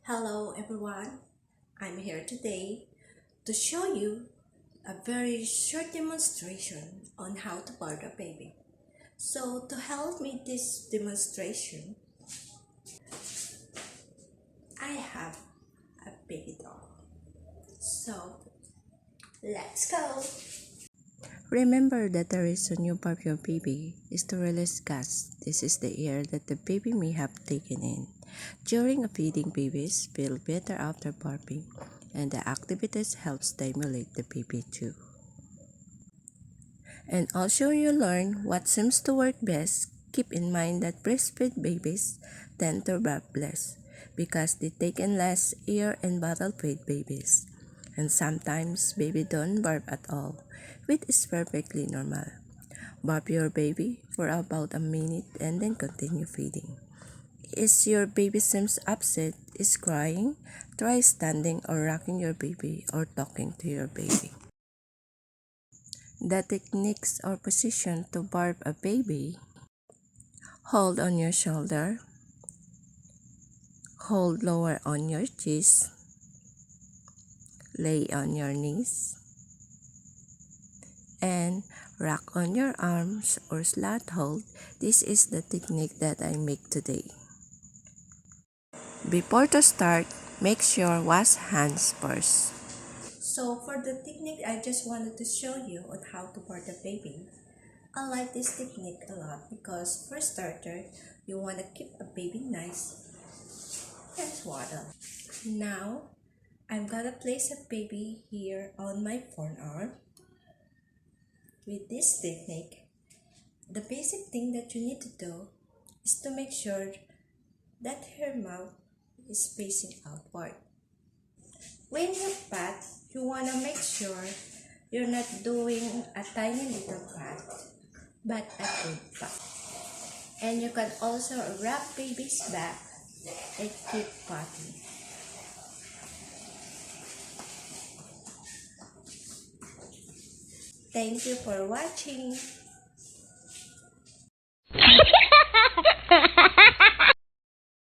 Hello everyone, I'm here today to show you a very short demonstration on how to birth a baby. So to help me this demonstration, I have a baby doll. So let's go! Remember that the reason you birth your baby is to release gas. This is the air that the baby may have taken in. During feeding, babies feel better after burping, and the activities help stimulate the baby too. And also you learn what seems to work best. Keep in mind that breastfeed babies tend to burp less because they take in less air and bottle feed babies. And sometimes baby don't burp at all, which is perfectly normal. Burp your baby for about a minute and then continue feeding. If your baby seems upset, is crying, try standing or rocking your baby or talking to your baby. The techniques or position to burp a baby: hold on your shoulder, hold lower on your chest, lay on your knees, and rock on your arms or slat hold. This is the technique that I make today. Before to start, make sure wash hands first. So for the technique, I just wanted to show you on how to birth a baby. I like this technique a lot because for starter, you want to keep a baby nice and swaddled. Now, I'm gonna place a baby here on my forearm. With this technique, the basic thing that you need to do is to make sure that her mouth is facing outward. When you pat, you want to make sure you're not doing a tiny little pat, but a good pat. And you can also rub baby's back and keep patting. Thank you for watching.